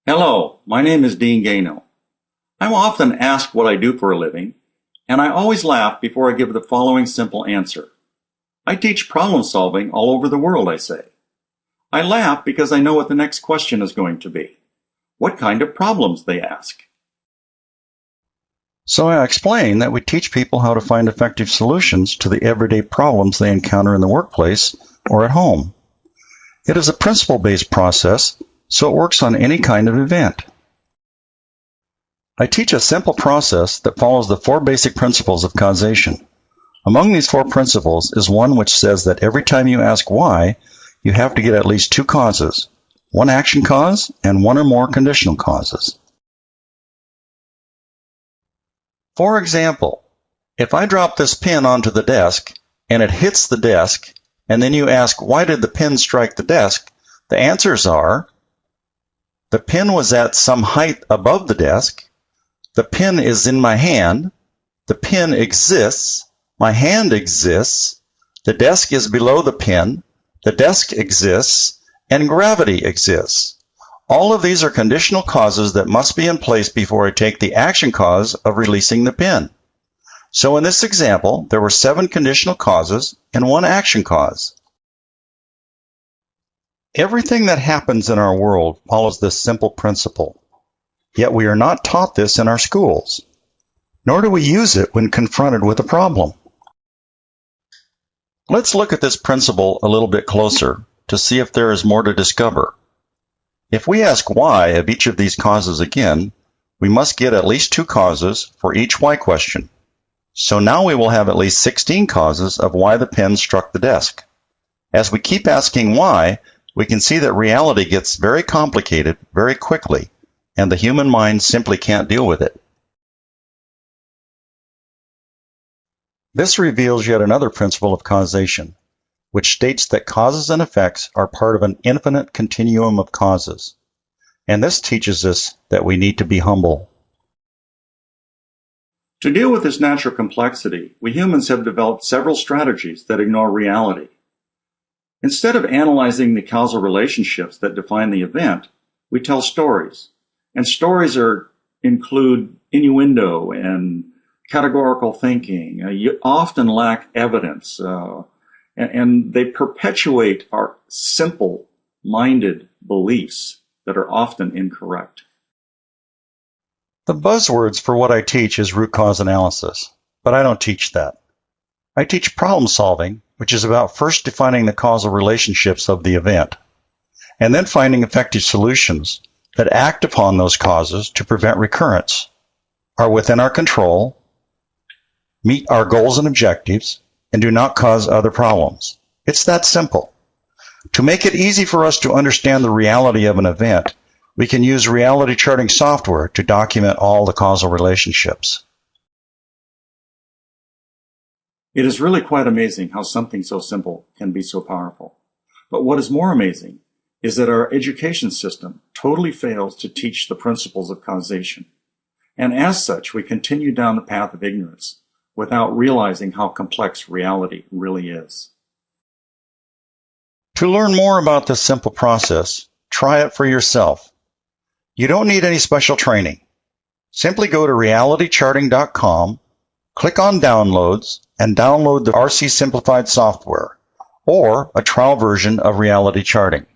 Hello, my name is Dean Gano. I'm often asked what I do for a living, and I always laugh before I give the following simple answer. I teach problem solving all over the world, I say. I laugh because I know what the next question is going to be. What kind of problems, they ask. So I explain that we teach people how to find effective solutions to the everyday problems they encounter in the workplace or at home. It is a principle-based process, so it works on any kind of event. I teach a simple process that follows the 4 basic principles of causation. Among these 4 principles is one which says that every time you ask why, you have to get at least 2 causes, 1 action cause and 1 or more conditional causes. For example, if I drop this pin onto the desk and it hits the desk, and then you ask why did the pin strike the desk, the answers are the pin was at some height above the desk, the pin is in my hand, the pin exists, my hand exists, the desk is below the pin, the desk exists, and gravity exists. All of these are conditional causes that must be in place before I take the action cause of releasing the pin. So in this example, there were 7 conditional causes and 1 action cause. Everything that happens in our world follows this simple principle. Yet we are not taught this in our schools, nor do we use it when confronted with a problem. Let's look at this principle a little bit closer to see if there is more to discover. If we ask why of each of these causes again, we must get at least 2 causes for each why question. So now we will have at least 16 causes of why the pin struck the desk. As we keep asking why, we can see that reality gets very complicated very quickly, and the human mind simply can't deal with it. This reveals yet another principle of causation, which states that causes and effects are part of an infinite continuum of causes. And this teaches us that we need to be humble. To deal with this natural complexity, we humans have developed several strategies that ignore reality. Instead of analyzing the causal relationships that define the event, we tell stories. And stories include innuendo and categorical thinking. You often lack evidence. And they perpetuate our simple-minded beliefs that are often incorrect. The buzzwords for what I teach is root cause analysis, but I don't teach that. I teach problem solving, which is about first defining the causal relationships of the event, and then finding effective solutions that act upon those causes to prevent recurrence, are within our control, meet our goals and objectives, and do not cause other problems. It's that simple. To make it easy for us to understand the reality of an event, we can use reality charting software to document all the causal relationships. It is really quite amazing how something so simple can be so powerful. But what is more amazing is that our education system totally fails to teach the principles of causation. And as such, we continue down the path of ignorance, without realizing how complex reality really is. To learn more about this simple process, try it for yourself. You don't need any special training. Simply go to realitycharting.com, click on Downloads, and download the RC Simplified software, or a trial version of reality charting.